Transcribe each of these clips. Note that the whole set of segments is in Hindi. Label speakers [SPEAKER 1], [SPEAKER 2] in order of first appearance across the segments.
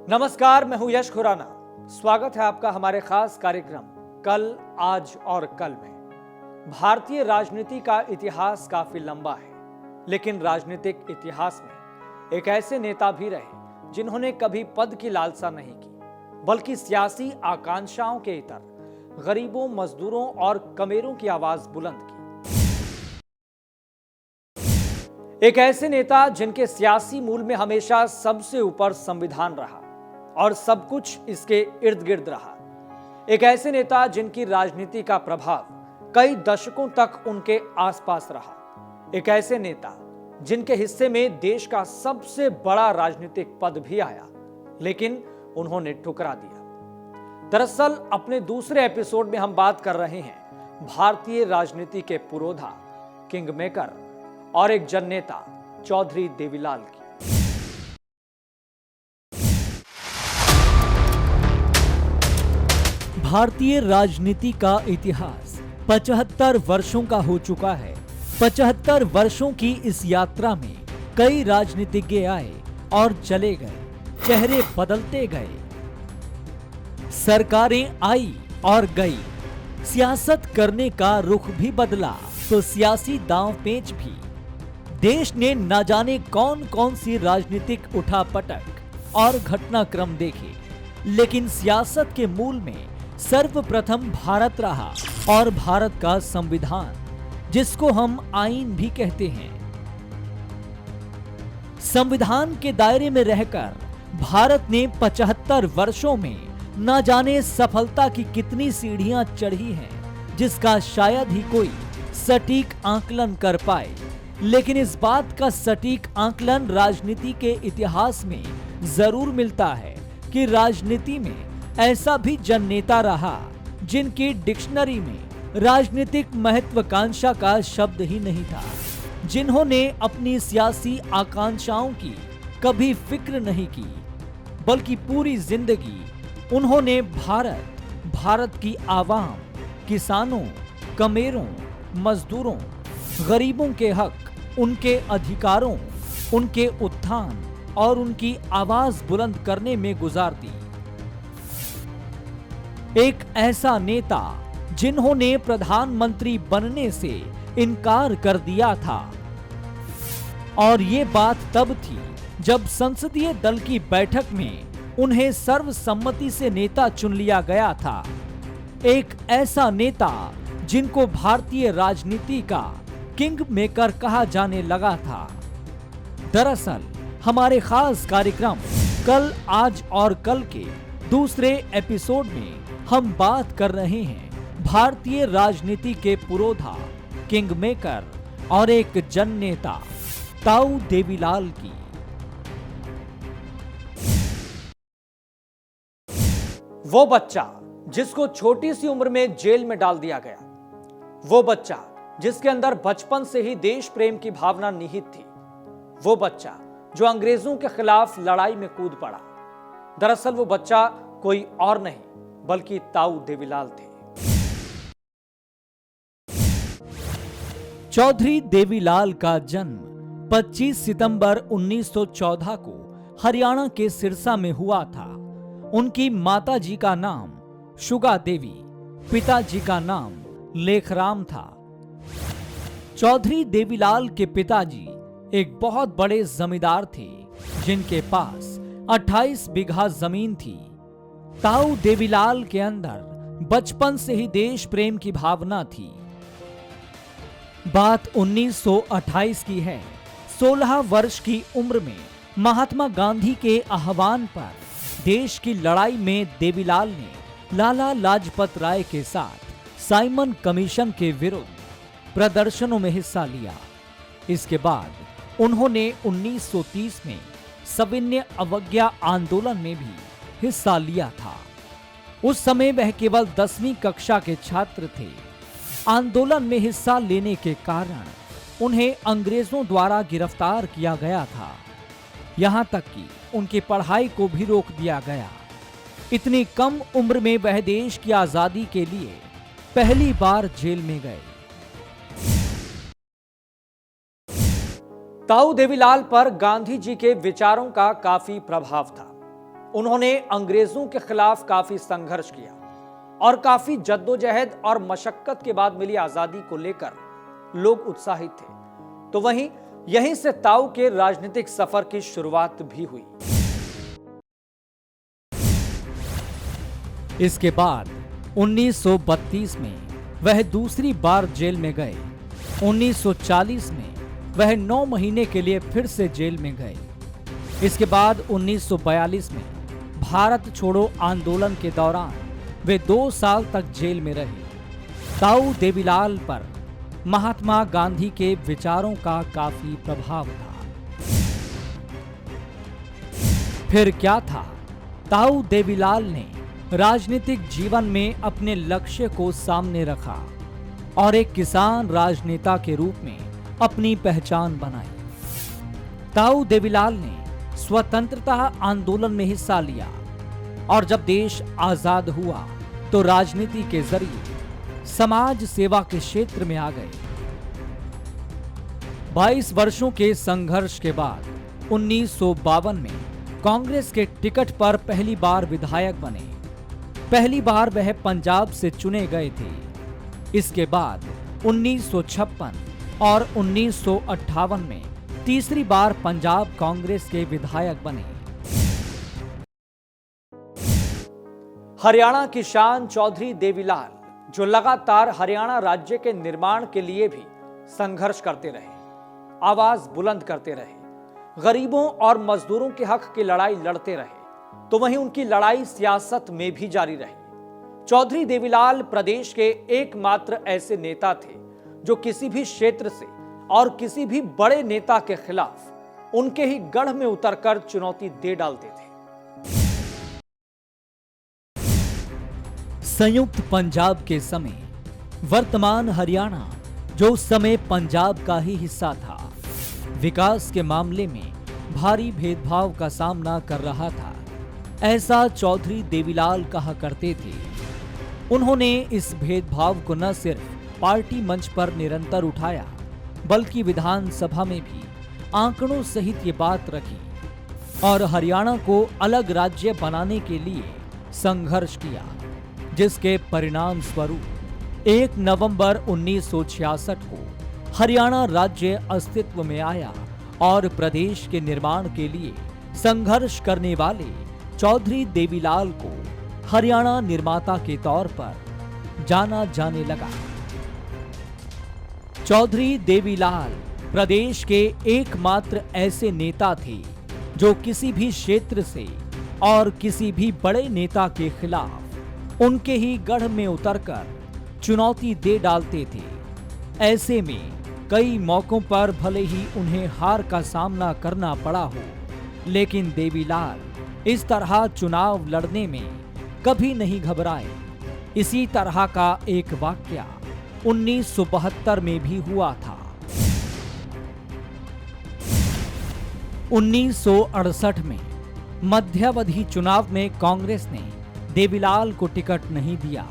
[SPEAKER 1] नमस्कार, मैं हूं यश खुराना। स्वागत है आपका हमारे खास कार्यक्रम कल, आज और कल में। भारतीय राजनीति का इतिहास काफी लंबा है, लेकिन राजनीतिक इतिहास में एक ऐसे नेता भी रहे जिन्होंने कभी पद की लालसा नहीं की, बल्कि सियासी आकांक्षाओं के इतर गरीबों, मजदूरों और कमेरों की आवाज बुलंद की। एक ऐसे नेता जिनके सियासी मूल में हमेशा सबसे ऊपर संविधान रहा और सब कुछ इसके इर्द गिर्द रहा। एक ऐसे नेता जिनकी राजनीति का प्रभाव कई दशकों तक उनके आसपास रहा। एक ऐसे नेता जिनके हिस्से में देश का सबसे बड़ा राजनीतिक पद भी आया, लेकिन उन्होंने ठुकरा दिया। दरअसल अपने दूसरे एपिसोड में हम बात कर रहे हैं भारतीय राजनीति के पुरोधा, किंग मेकर और एक जननेता चौधरी देवीलाल की। भारतीय राजनीति का इतिहास 75 वर्षों का हो चुका है। 75 वर्षों की इस यात्रा में कई राजनीतिज्ञ आए और चले गए, चेहरे बदलते गए, सरकारें आई और गई, सियासत करने का रुख भी बदला तो सियासी दांव पेच भी। देश ने न जाने कौन कौन सी राजनीतिक उठापटक और घटनाक्रम देखे, लेकिन सियासत के मूल में सर्वप्रथम भारत रहा और भारत का संविधान, जिसको हम आईन भी कहते हैं। संविधान के दायरे में रहकर भारत ने 75 वर्षों में न जाने सफलता की कितनी सीढ़ियां चढ़ी हैं, जिसका शायद ही कोई सटीक आकलन कर पाए। लेकिन इस बात का सटीक आकलन राजनीति के इतिहास में जरूर मिलता है कि राजनीति में ऐसा भी जननेता रहा जिनकी डिक्शनरी में राजनीतिक महत्वाकांक्षा का शब्द ही नहीं था, जिन्होंने अपनी सियासी आकांक्षाओं की कभी फिक्र नहीं की, बल्कि पूरी जिंदगी उन्होंने भारत की आवाम, किसानों, कमेरों, मजदूरों, गरीबों के हक, उनके अधिकारों, उनके उत्थान और उनकी आवाज बुलंद करने में गुजार दी। एक ऐसा नेता जिन्होंने प्रधानमंत्री बनने से इनकार कर दिया था, और ये बात तब थी जब संसदीय दल की बैठक में उन्हें सर्वसम्मति से नेता चुन लिया गया था। एक ऐसा नेता जिनको भारतीय राजनीति का किंग मेकर कहा जाने लगा था। दरअसल हमारे खास कार्यक्रम कल, आज और कल के दूसरे एपिसोड में हम बात कर रहे हैं भारतीय राजनीति के पुरोधा, किंग मेकर और एक जननेता ताऊ देवीलाल की। वो बच्चा जिसको छोटी सी उम्र में जेल में डाल दिया गया, वो बच्चा जिसके अंदर बचपन से ही देश प्रेम की भावना निहित थी, वो बच्चा जो अंग्रेजों के खिलाफ लड़ाई में कूद पड़ा। दरअसल वो बच्चा कोई और नहीं बल्कि ताऊ देवीलाल थे। चौधरी देवीलाल का जन्म 25 सितंबर 1914 को हरियाणा के सिरसा में हुआ था। उनकी माताजी का नाम शुगा देवी, पिताजी का नाम लेखराम था। चौधरी देवीलाल के पिताजी एक बहुत बड़े जमींदार थे, जिनके पास 28 बीघा जमीन थी। ताऊ देवीलाल के अंदर बचपन से ही देश प्रेम की भावना थी। बात 1928 की है। 16 वर्ष की उम्र में महात्मा गांधी के आह्वान पर देश की लड़ाई में देवीलाल ने लाला लाजपत राय के साथ साइमन कमीशन के विरुद्ध प्रदर्शनों में हिस्सा लिया। इसके बाद उन्होंने 1930 में सविनय अवज्ञा आंदोलन में भी हिस्सा लिया था। उस समय वह केवल 10वीं कक्षा के छात्र थे। आंदोलन में हिस्सा लेने के कारण उन्हें अंग्रेजों द्वारा गिरफ्तार किया गया था। यहां तक कि उनकी पढ़ाई को भी रोक दिया गया। इतनी कम उम्र में वह देश की आजादी के लिए पहली बार जेल में गए। ताऊ देवीलाल पर गांधी जी के विचारों का काफी प्रभाव था। उन्होंने अंग्रेजों के खिलाफ काफी संघर्ष किया और काफी जद्दोजहद और मशक्कत के बाद मिली आजादी को लेकर लोग उत्साहित थे। तो वहीं यहीं से ताऊ के राजनीतिक सफर की शुरुआत भी हुई। इसके बाद 1932 में वह दूसरी बार जेल में गए। 1940 में वह 9 महीने के लिए फिर से जेल में गए। इसके बाद 1942 में भारत छोड़ो आंदोलन के दौरान वे 2 साल तक जेल में रहे। ताऊ देवीलाल पर महात्मा गांधी के विचारों का काफी प्रभाव था। फिर क्या था? ताऊ देवीलाल ने राजनीतिक जीवन में अपने लक्ष्य को सामने रखा और एक किसान राजनेता के रूप में अपनी पहचान बनाई। ताऊ देवीलाल ने स्वतंत्रता आंदोलन में हिस्सा लिया और जब देश आजाद हुआ तो राजनीति के जरिए समाज सेवा के क्षेत्र में आ गए। 22 वर्षों के संघर्ष के बाद 1952 में कांग्रेस के टिकट पर पहली बार विधायक बने। पहली बार वह पंजाब से चुने गए थे। इसके बाद 1956 और 1958 में तीसरी बार पंजाब कांग्रेस के विधायक बने। हरियाणा की शान चौधरी देवीलाल, जो लगातार हरियाणा राज्य के निर्माण के लिए भी संघर्ष करते रहे, आवाज बुलंद करते रहे, गरीबों और मजदूरों के हक की लड़ाई लड़ते रहे, तो वहीं उनकी लड़ाई सियासत में भी जारी रही। चौधरी देवीलाल प्रदेश के एकमात्र ऐसे नेता थे जो किसी भी क्षेत्र से और किसी भी बड़े नेता के खिलाफ उनके ही गढ़ में उतरकर चुनौती दे डालते थे। संयुक्त पंजाब के समय वर्तमान हरियाणा, जो उस समय पंजाब का ही हिस्सा था, विकास के मामले में भारी भेदभाव का सामना कर रहा था, ऐसा चौधरी देवीलाल कहा करते थे। उन्होंने इस भेदभाव को न सिर्फ पार्टी मंच पर निरंतर उठाया, बल्कि विधानसभा में भी आंकड़ों सहित ये बात रखी और हरियाणा को अलग राज्य बनाने के लिए संघर्ष किया, जिसके परिणाम स्वरूप 1 नवंबर 1966 को हरियाणा राज्य अस्तित्व में आया और प्रदेश के निर्माण के लिए संघर्ष करने वाले चौधरी देवीलाल को हरियाणा निर्माता के तौर पर जाना जाने लगा। चौधरी देवीलाल प्रदेश के एकमात्र ऐसे नेता थे जो किसी भी क्षेत्र से और किसी भी बड़े नेता के खिलाफ उनके ही गढ़ में उतरकर चुनौती दे डालते थे। ऐसे में कई मौकों पर भले ही उन्हें हार का सामना करना पड़ा हो, लेकिन देवीलाल इस तरह चुनाव लड़ने में कभी नहीं घबराए। इसी तरह का एक वाकया 1972 में भी हुआ था। 1968 में मध्यावधि चुनाव में कांग्रेस ने देवीलाल को टिकट नहीं दिया।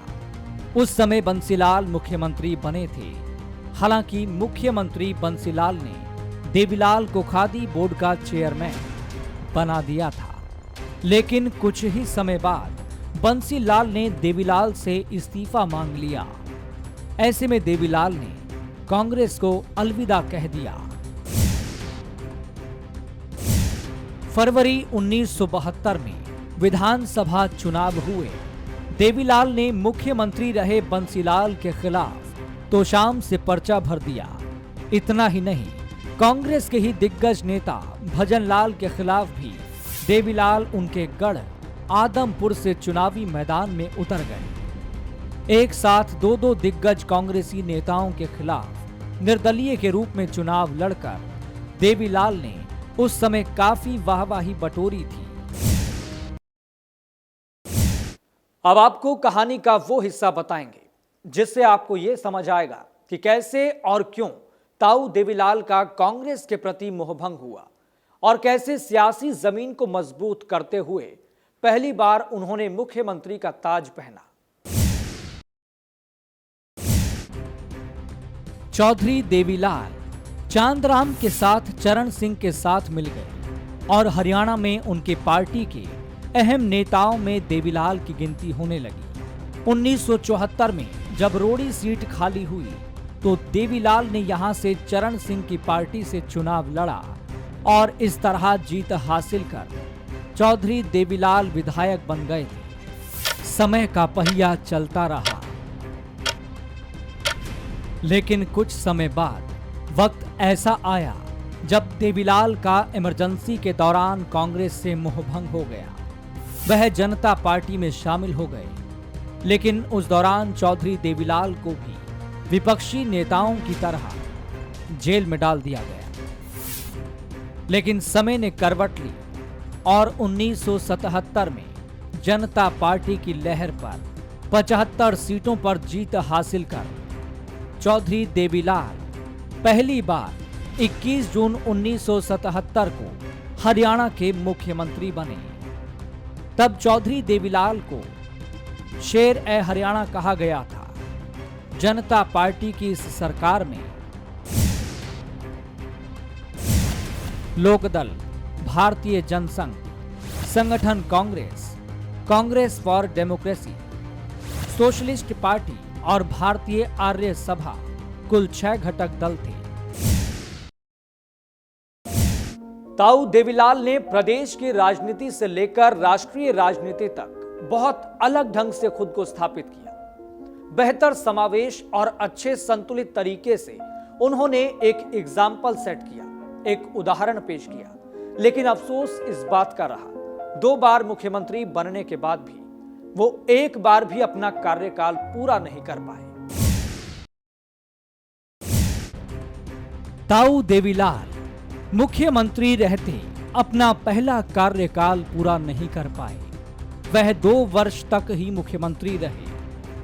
[SPEAKER 1] उस समय बंसीलाल मुख्यमंत्री बने थे। हालांकि मुख्यमंत्री बंसीलाल ने देवीलाल को खादी बोर्ड का चेयरमैन बना दिया था, लेकिन कुछ ही समय बाद बंसीलाल ने देवीलाल से इस्तीफा मांग लिया। ऐसे में देवीलाल ने कांग्रेस को अलविदा कह दिया। फरवरी 1972 में विधानसभा चुनाव हुए। देवीलाल ने मुख्यमंत्री रहे बंसीलाल के खिलाफ तोशाम से पर्चा भर दिया। इतना ही नहीं, कांग्रेस के ही दिग्गज नेता भजनलाल के खिलाफ भी देवीलाल उनके गढ़ आदमपुर से चुनावी मैदान में उतर गए। एक साथ दो दिग्गज कांग्रेसी नेताओं के खिलाफ निर्दलीय के रूप में चुनाव लड़कर देवीलाल ने उस समय काफी वाहवाही बटोरी थी। अब आपको कहानी का वो हिस्सा बताएंगे जिससे आपको ये समझ आएगा कि कैसे और क्यों ताऊ देवीलाल का कांग्रेस के प्रति मोहभंग हुआ और कैसे सियासी जमीन को मजबूत करते हुए पहली बार उन्होंने मुख्यमंत्री का ताज पहना। चौधरी देवीलाल चांदराम के साथ चरण सिंह के साथ मिल गए और हरियाणा में उनकी पार्टी के अहम नेताओं में देवीलाल की गिनती होने लगी। 1974 में जब रोड़ी सीट खाली हुई तो देवीलाल ने यहां से चरण सिंह की पार्टी से चुनाव लड़ा और इस तरह जीत हासिल कर चौधरी देवीलाल विधायक बन गए थे। समय का पहिया चलता रहा, लेकिन कुछ समय बाद वक्त ऐसा आया जब देवीलाल का इमरजेंसी के दौरान कांग्रेस से मोहभंग हो गया। वह जनता पार्टी में शामिल हो गए, लेकिन उस दौरान चौधरी देवीलाल को भी विपक्षी नेताओं की तरह जेल में डाल दिया गया। लेकिन समय ने करवट ली और 1977 में जनता पार्टी की लहर पर 75 सीटों पर जीत हासिल कर चौधरी देवीलाल पहली बार 21 जून 1977 को हरियाणा के मुख्यमंत्री बने। तब चौधरी देवीलाल को शेर ए हरियाणा कहा गया था। जनता पार्टी की इस सरकार में लोकदल, भारतीय जनसंघ, संगठन Congress, Congress for democracy, socialist party और भारतीय आर्य सभा कुल 6 घटक दल थे। ताऊ देवीलाल ने प्रदेश की राजनीति से लेकर राष्ट्रीय राजनीति तक बहुत अलग ढंग से खुद को स्थापित किया। बेहतर समावेश और अच्छे संतुलित तरीके से उन्होंने एक एग्जाम्पल सेट किया, एक उदाहरण पेश किया। लेकिन अफसोस इस बात का रहा, 2 बार मुख्यमंत्री बनने के बाद भी वो एक बार भी अपना कार्यकाल पूरा नहीं कर पाए। ताऊ देवीलाल मुख्यमंत्री रहते अपना पहला कार्यकाल पूरा नहीं कर पाए। वह 2 वर्ष तक ही मुख्यमंत्री रहे।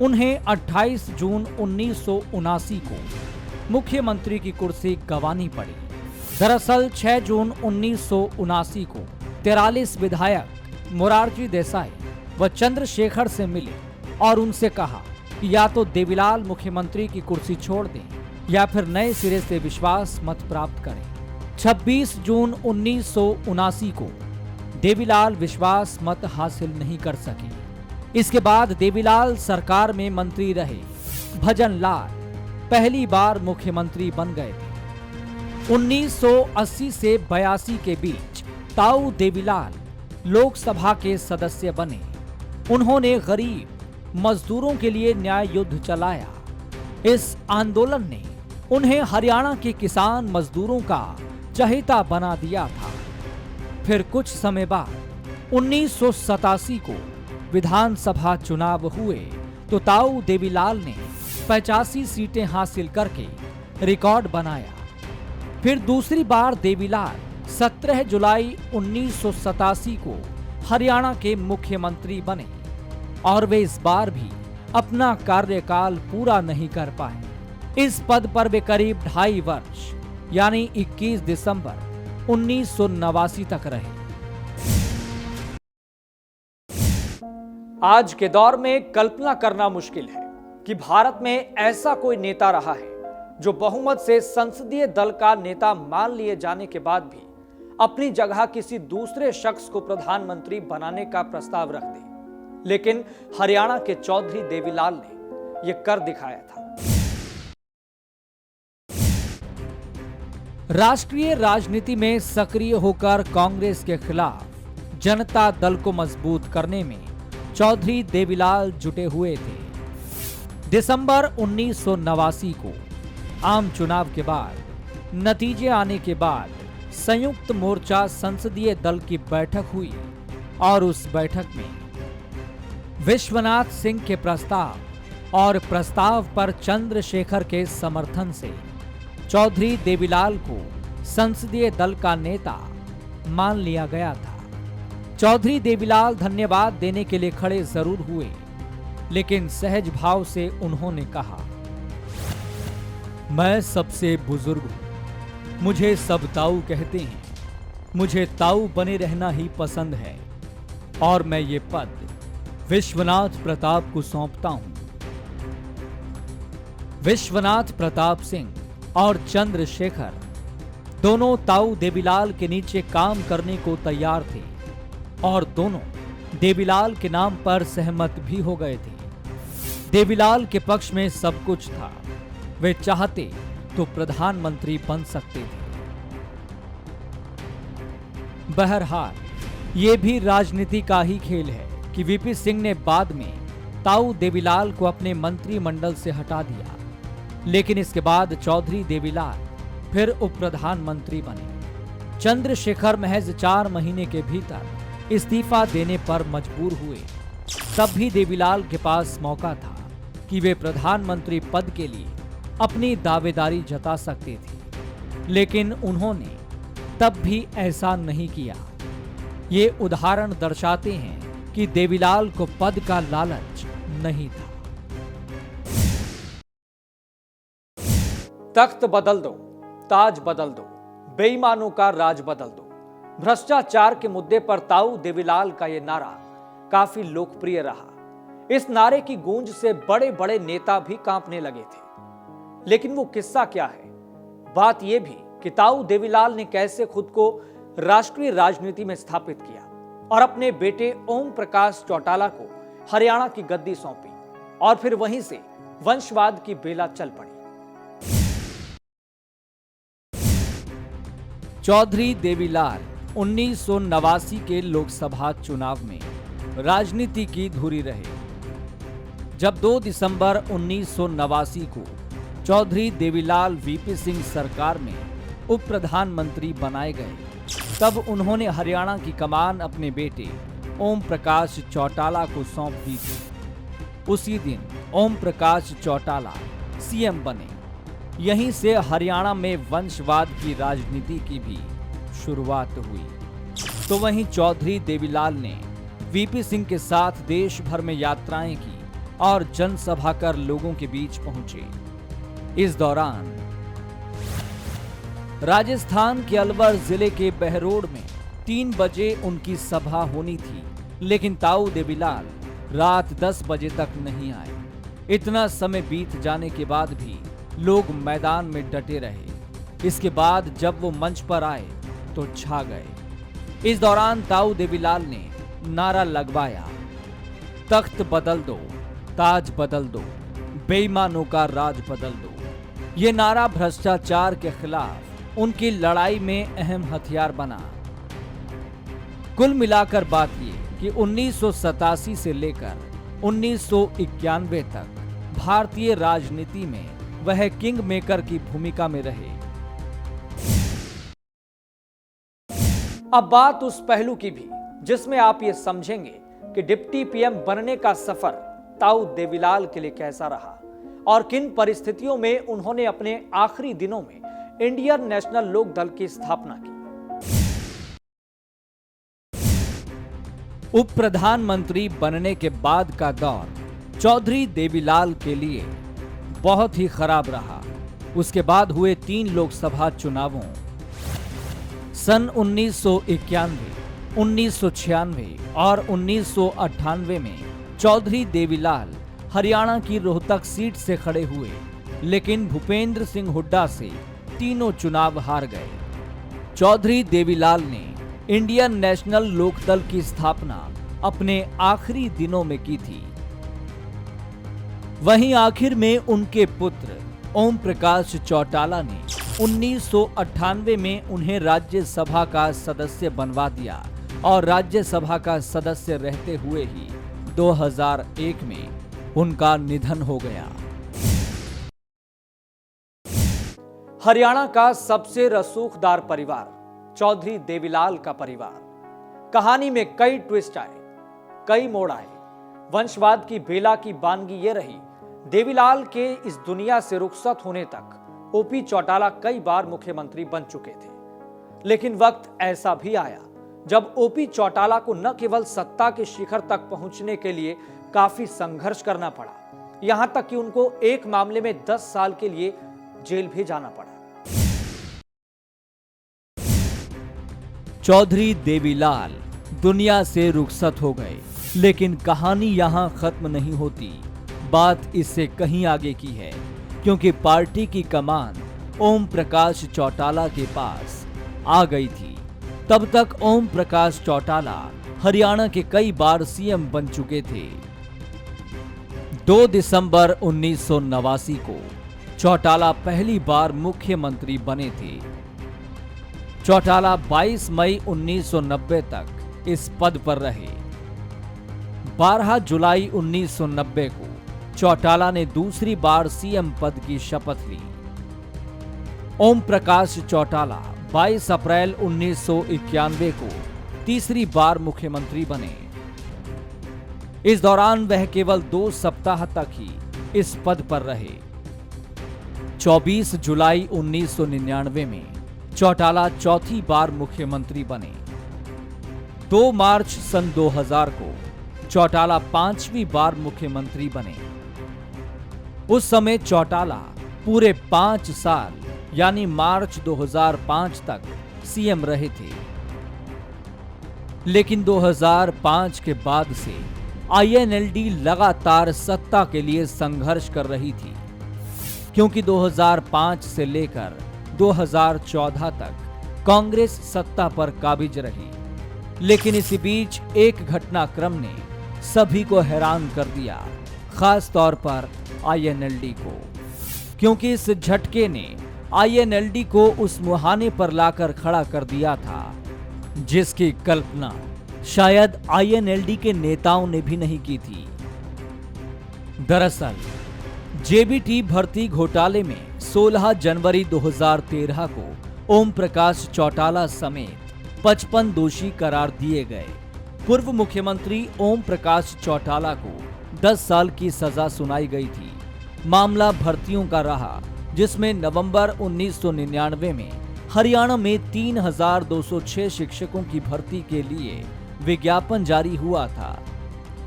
[SPEAKER 1] उन्हें 28 जून 1979 को मुख्यमंत्री की कुर्सी गंवानी पड़ी। दरअसल 6 जून 1979 को 43 विधायक मोरारजी देसाई व चंद्रशेखर से मिले और उनसे कहा कि या तो देवीलाल मुख्यमंत्री की कुर्सी छोड़ दें या फिर नए सिरे से विश्वास मत प्राप्त करें। 26 जून 1979 को देवीलाल विश्वास मत हासिल नहीं कर सके। इसके बाद देवीलाल सरकार में मंत्री रहे। भजन लाल पहली बार मुख्यमंत्री बन गए थे। 1980 से 82 के बीच ताऊ देवीलाल लोकसभा के सदस्य बने। उन्होंने गरीब मजदूरों के लिए न्याय युद्ध चलाया। इस आंदोलन ने उन्हें हरियाणा के किसान मजदूरों का चहेता बना दिया था। फिर कुछ समय बाद 1987 को विधानसभा चुनाव हुए तो ताऊ देवीलाल ने 85 सीटें हासिल करके रिकॉर्ड बनाया। फिर दूसरी बार देवीलाल 17 जुलाई 1987 को हरियाणा के मुख्यमंत्री बने और वे इस बार भी अपना कार्यकाल पूरा नहीं कर पाए। इस पद पर वे करीब 2.5 वर्ष यानी 21 दिसंबर 1989 तक रहे। आज के दौर में कल्पना करना मुश्किल है कि भारत में ऐसा कोई नेता रहा है जो बहुमत से संसदीय दल का नेता मान लिए जाने के बाद भी अपनी जगह किसी दूसरे शख्स को प्रधानमंत्री बनाने का प्रस्ताव रख दे। लेकिन हरियाणा के चौधरी देवीलाल ने यह कर दिखाया था। राष्ट्रीय राजनीति में सक्रिय होकर कांग्रेस के खिलाफ जनता दल को मजबूत करने में चौधरी देवीलाल जुटे हुए थे। दिसंबर 1989 को आम चुनाव के बाद नतीजे आने के बाद संयुक्त मोर्चा संसदीय दल की बैठक हुई और उस बैठक में विश्वनाथ सिंह के प्रस्ताव और प्रस्ताव पर चंद्रशेखर के समर्थन से चौधरी देवीलाल को संसदीय दल का नेता मान लिया गया था। चौधरी देवीलाल धन्यवाद देने के लिए खड़े जरूर हुए, लेकिन सहज भाव से उन्होंने कहा, मैं सबसे बुजुर्ग हूं, मुझे सब ताऊ कहते हैं, मुझे ताऊ बने रहना ही पसंद है और मैं ये पद विश्वनाथ प्रताप को सौंपता हूं। विश्वनाथ प्रताप सिंह और चंद्रशेखर दोनों ताऊ देवीलाल के नीचे काम करने को तैयार थे और दोनों देवीलाल के नाम पर सहमत भी हो गए थे। देवीलाल के पक्ष में सब कुछ था, वे चाहते तो प्रधानमंत्री बन सकते थे। बहरहाल ये भी राजनीति का ही खेल है कि वीपी सिंह ने बाद में ताऊ देवीलाल को अपने मंत्रिमंडल से हटा दिया, लेकिन इसके बाद चौधरी देवीलाल फिर उप प्रधानमंत्री बने। चंद्रशेखर महज 4 महीने के भीतर इस्तीफा देने पर मजबूर हुए। तब भी देवीलाल के पास मौका था कि वे प्रधानमंत्री पद के लिए अपनी दावेदारी जता सकते थे, लेकिन उन्होंने तब भी ऐसा नहीं किया। ये उदाहरण दर्शाते हैं कि देवीलाल को पद का लालच नहीं था। तख्त बदल दो, ताज बदल दो, बेईमानों का राज बदल दो। भ्रष्टाचार के मुद्दे पर ताऊ देवीलाल का यह नारा काफी लोकप्रिय रहा। इस नारे की गूंज से बड़े बड़े नेता भी कांपने लगे थे। लेकिन वो किस्सा क्या है? बात यह भी कि ताऊ देवीलाल ने कैसे खुद को राष्ट्रीय राजनीति में स्थापित किया और अपने बेटे ओम प्रकाश चौटाला को हरियाणा की गद्दी सौंपी, और फिर वहीं से वंशवाद की बेला चल पड़ी। चौधरी देवीलाल 1989 के लोकसभा चुनाव में राजनीति की धुरी रहे। जब 2 दिसंबर 1989 को चौधरी देवीलाल वीपी सिंह सरकार में उप प्रधानमंत्री बनाए गए, तब उन्होंने हरियाणा की कमान अपने बेटे ओम प्रकाश चौटाला को सौंप दी थी। उसी दिन ओम प्रकाश चौटाला सीएम बने। यहीं से हरियाणा में वंशवाद की राजनीति की भी शुरुआत हुई। तो वहीं चौधरी देवीलाल ने वीपी सिंह के साथ देश भर में यात्राएं की और जनसभा कर लोगों के बीच पहुंचे। इस दौरान राजस्थान के अलवर जिले के बहरोड में 3 बजे उनकी सभा होनी थी, लेकिन ताऊ देवीलाल रात 10 बजे तक नहीं आए। इतना समय बीत जाने के बाद भी लोग मैदान में डटे रहे। इसके बाद जब वो मंच पर आए तो छा गए। इस दौरान ताऊ देवीलाल ने नारा लगवाया, तख्त बदल दो, ताज बदल दो, बेईमानों का राज बदल दो। ये नारा भ्रष्टाचार के खिलाफ उनकी लड़ाई में अहम हथियार बना। कुल मिलाकर बात ये कि 1987 से लेकर 1991 तक भारतीय राजनीति में वह किंग मेकर की भूमिका में रहे। अब बात उस पहलू की भी जिसमें आप ये समझेंगे कि डिप्टी पीएम बनने का सफर ताऊ देवीलाल के लिए कैसा रहा और किन परिस्थितियों में उन्होंने अपने आखिरी दिनों में इंडियन नेशनल लोक दल की स्थापना की। उप प्रधानमंत्री बनने के बाद का दौर चौधरी देवीलाल के लिए बहुत ही खराब रहा। उसके बाद हुए 3 लोकसभा चुनावों सन 1991, 1996 और 1998 में चौधरी देवीलाल हरियाणा की रोहतक सीट से खड़े हुए, लेकिन भूपेंद्र सिंह हुड्डा से तीनों चुनाव हार गए। चौधरी देवीलाल ने इंडियन नेशनल लोकदल की स्थापना अपने आखिरी दिनों में की थी। वहीं आखिर में उनके पुत्र ओम प्रकाश चौटाला ने 1998 में उन्हें राज्यसभा का सदस्य बनवा दिया और राज्यसभा का सदस्य रहते हुए ही 2001 में उनका निधन हो गया। हरियाणा का सबसे रसूखदार परिवार चौधरी देवीलाल का परिवार। कहानी में कई ट्विस्ट आए, कई मोड़ आए। वंशवाद की बेला की बानगी ये रही, देवीलाल के इस दुनिया से रुखसत होने तक ओपी चौटाला कई बार मुख्यमंत्री बन चुके थे। लेकिन वक्त ऐसा भी आया जब ओपी चौटाला को न केवल सत्ता के शिखर तक पहुंचने के लिए काफी संघर्ष करना पड़ा, यहां तक कि उनको एक मामले में 10 साल के लिए जेल भी जाना पड़ा। चौधरी देवीलाल दुनिया से रुखसत हो गए, लेकिन कहानी यहां खत्म नहीं होती। बात इससे कहीं आगे की है, क्योंकि पार्टी की कमान ओम प्रकाश चौटाला के पास आ गई थी। तब तक ओम प्रकाश चौटाला हरियाणा के कई बार सीएम बन चुके थे। 2 दिसंबर 1989 को चौटाला पहली बार मुख्यमंत्री बने थे। चौटाला 22 मई 1990 तक इस पद पर रहे। 12 जुलाई 1990 को चौटाला ने दूसरी बार सीएम पद की शपथ ली। ओम प्रकाश चौटाला 22 अप्रैल 1991 को तीसरी बार मुख्यमंत्री बने। इस दौरान वह केवल 2 सप्ताह तक ही इस पद पर रहे। 24 जुलाई 1999 में चौटाला चौथी बार मुख्यमंत्री बने। 2 मार्च सन 2000 को चौटाला 5वीं बार मुख्यमंत्री बने। उस समय चौटाला पूरे 5 साल यानी मार्च 2005 तक सीएम रहे थे। लेकिन 2005 के बाद से आईएनएलडी लगातार सत्ता के लिए संघर्ष कर रही थी, क्योंकि 2005 से लेकर 2014 तक कांग्रेस सत्ता पर काबिज रही। लेकिन इसी बीच एक घटनाक्रम ने सभी को हैरान कर दिया, खास तौर पर आईएनएलडी को, क्योंकि इस झटके ने आईएनएलडी को उस मुहाने पर लाकर खड़ा कर दिया था जिसकी कल्पना शायद आईएनएलडी के नेताओं ने भी नहीं की थी। दरअसल जेबीटी भर्ती घोटाले में 16 जनवरी 2013 को ओम प्रकाश चौटाला समेत 55 दोषी करार दिए गए। पूर्व मुख्यमंत्री ओम प्रकाश चौटाला को 10 साल की सजा सुनाई गई थी। मामला भर्तियों का रहा, जिसमें नवंबर 1999 में हरियाणा में 3206 शिक्षकों की भर्ती के लिए विज्ञापन जारी हुआ था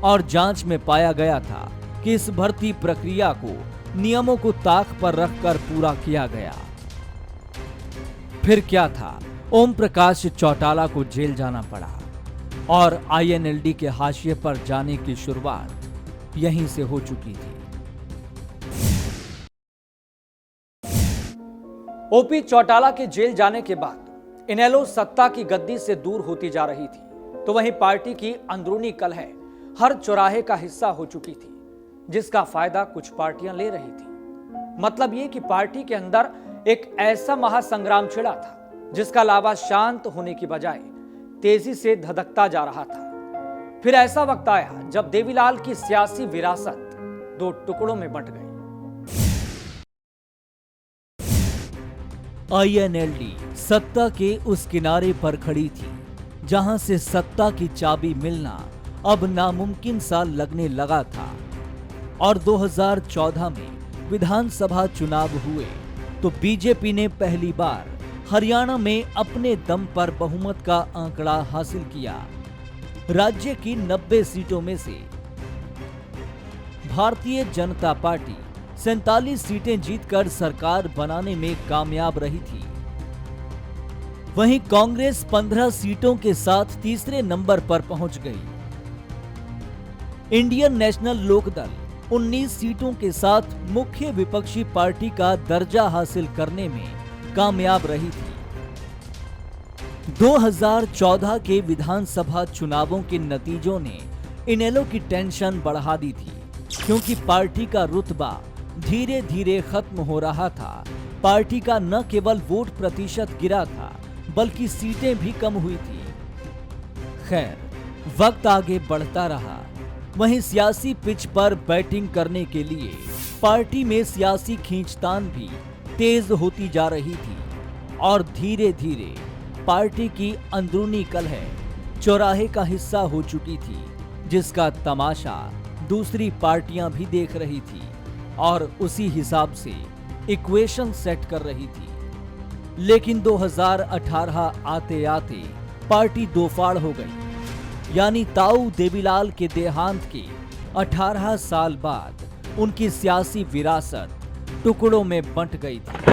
[SPEAKER 1] और जांच में पाया गया था कि इस भर्ती प्रक्रिया को नियमों को ताक पर रखकर पूरा किया गया। फिर क्या था, ओम प्रकाश चौटाला को जेल जाना पड़ा और आईएनएलडी के हाशिए पर जाने की शुरुआत यहीं से हो चुकी थी। ओपी चौटाला के जेल जाने के बाद इनेलो सत्ता की गद्दी से दूर होती जा रही थी, तो वहीं पार्टी की अंदरूनी कलह हर चौराहे का हिस्सा हो चुकी थी, जिसका फायदा कुछ पार्टियां ले रही थी। मतलब ये कि पार्टी के अंदर एक ऐसा महासंग्राम छिड़ा था जिसका लावा शांत होने की बजाय तेजी से धधकता जा रहा था। फिर ऐसा वक्त आया जब देवीलाल की सियासी विरासत 2 टुकड़ों में बंट गई। आईएनएलडी सत्ता के उस किनारे पर खड़ी थी जहां से सत्ता की चाबी मिलना अब नामुमकिन सा लगने लगा था। और 2014 में विधानसभा चुनाव हुए तो बीजेपी ने पहली बार हरियाणा में अपने दम पर बहुमत का आंकड़ा हासिल किया। राज्य की 90 सीटों में से भारतीय जनता पार्टी 47 सीटें जीतकर सरकार बनाने में कामयाब रही थी। वहीं कांग्रेस 15 सीटों के साथ तीसरे नंबर पर पहुंच गई। इंडियन नेशनल लोकदल 19 सीटों के साथ मुख्य विपक्षी पार्टी का दर्जा हासिल करने में कामयाब रही थी। 2014 के विधानसभा चुनावों के नतीजों ने इनेलो की टेंशन बढ़ा दी थी, क्योंकि पार्टी का रुतबा धीरे धीरे खत्म हो रहा था। पार्टी का न केवल वोट प्रतिशत गिरा था, बल्कि सीटें भी कम हुई थी। खैर, वक्त आगे बढ़ता रहा। वहीं सियासी पिच पर बैटिंग करने के लिए पार्टी में सियासी खींचतान भी तेज होती जा रही थी और धीरे धीरे पार्टी की अंदरूनी कलह चौराहे का हिस्सा हो चुकी थी, जिसका तमाशा दूसरी पार्टियां भी देख रही थी और उसी हिसाब से इक्वेशन सेट कर रही थी। लेकिन 2018 आते आते पार्टी दोफाड़ हो गई, यानी ताऊ देवीलाल के देहांत के 18 साल बाद उनकी सियासी विरासत टुकड़ों में बंट गई थी।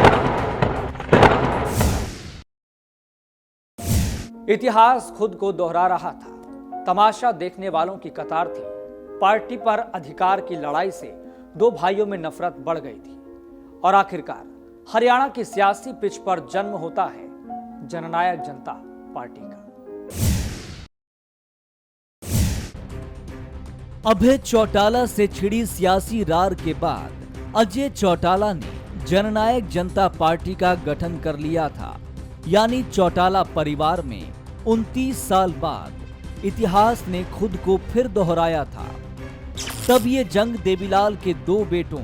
[SPEAKER 1] इतिहास खुद को दोहरा रहा था। तमाशा देखने वालों की कतार थी। पार्टी पर अधिकार की लड़ाई से 2 भाइयों में नफरत बढ़ गई थी और आखिरकार हरियाणा की सियासी पिच पर जन्म होता है जननायक जनता पार्टी का। अभय चौटाला से छिड़ी सियासी रार के बाद अजय चौटाला ने जननायक जनता पार्टी का गठन कर लिया था। यानी चौटाला परिवार में 29 साल बाद इतिहास ने खुद को फिर दोहराया था। तब ये जंग देवीलाल के दो बेटों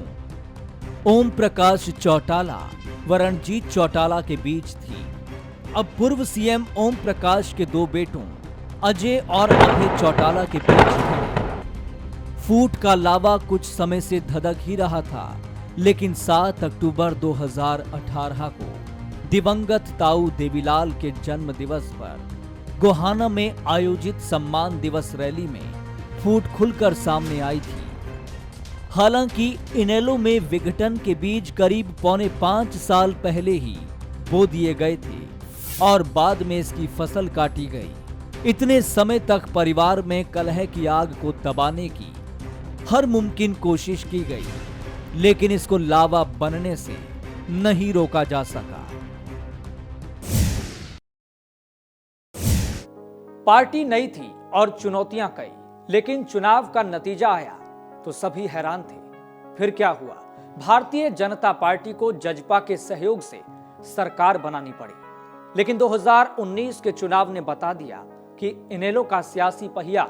[SPEAKER 1] ओम प्रकाश चौटाला व रणजीत चौटाला के बीच थी। अब पूर्व सीएम ओम प्रकाश के दो बेटों अजय और अभय चौटाला के बीच है। फूट का लावा कुछ समय से धधक ही रहा था, लेकिन 7 अक्टूबर 2018 को दिवंगत ताऊ देवीलाल के जन्म दिवस पर गोहाना में आयोजित सम्मान दिवस रैली में फूट खुलकर सामने आई थी। हालांकि इनेलो में विघटन के बीज करीब 4.25 साल पहले ही बो दिए गए थे और बाद में इसकी फसल काटी गई। इतने समय तक परिवार में कलह की आग को दबाने की हर मुमकिन कोशिश की गई, लेकिन इसको लावा बनने से नहीं रोका जा सका। पार्टी नई थी और चुनौतियां कई, लेकिन चुनाव का नतीजा आया तो सभी हैरान थे। फिर क्या हुआ? भारतीय जनता पार्टी को जजपा के सहयोग से सरकार बनानी पड़ी, लेकिन 2019 के चुनाव ने बता दिया कि इनेलो का सियासी पहिया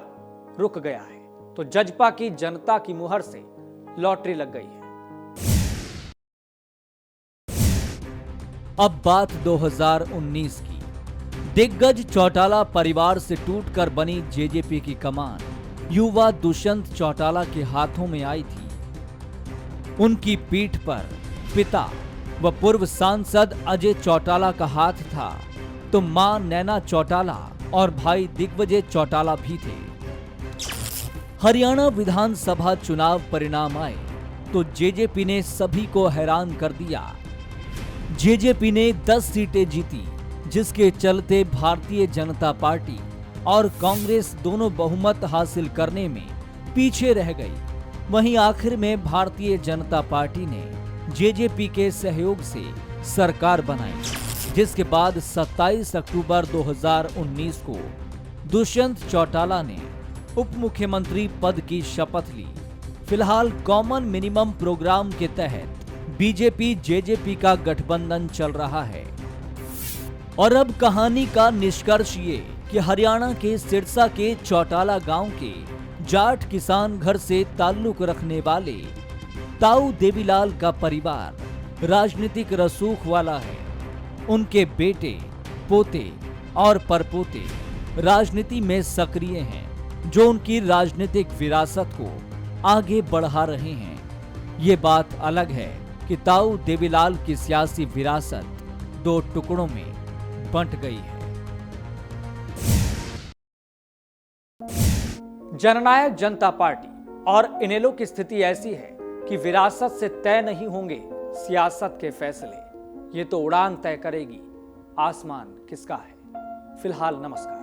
[SPEAKER 1] रुक गया है, तो जजपा की जनता की मुहर से लॉटरी लग गई है। अब बात 2019 की। दिग्गज चौटाला परिवार से टूटकर बनी जेजेपी की कमान युवा दुष्यंत चौटाला के हाथों में आई थी। उनकी पीठ पर पिता व पूर्व सांसद अजय चौटाला का हाथ था, तो मां नैना चौटाला और भाई दिग्विजय चौटाला भी थे। हरियाणा विधानसभा चुनाव परिणाम आए तो जेजेपी ने सभी को हैरान कर दिया। जेजेपी ने 10 सीटें जीती, जिसके चलते भारतीय जनता पार्टी और कांग्रेस दोनों बहुमत हासिल करने में पीछे रह गई। वहीं आखिर में भारतीय जनता पार्टी ने जेजेपी के सहयोग से सरकार बनाई, जिसके बाद 27 अक्टूबर 2019 को दुष्यंत चौटाला ने उप मुख्यमंत्री पद की शपथ ली। फिलहाल कॉमन मिनिमम प्रोग्राम के तहत बीजेपी जेजेपी का गठबंधन चल रहा है। और अब कहानी का निष्कर्ष ये कि हरियाणा के सिरसा के चौटाला गांव के जाट किसान घर से ताल्लुक रखने वाले ताऊ देवीलाल का परिवार राजनीतिक रसूख वाला है। उनके बेटे, पोते और परपोते राजनीति में सक्रिय हैं, जो उनकी राजनीतिक विरासत को आगे बढ़ा रहे हैं। ये बात अलग है कि ताऊ देवीलाल की सियासी विरासत 2 टुकड़ों में बंट गई है। जननायक जनता पार्टी और इनेलो की स्थिति ऐसी है कि विरासत से तय नहीं होंगे सियासत के फैसले। ये तो उड़ान तय करेगी आसमान किसका है। फिलहाल नमस्कार।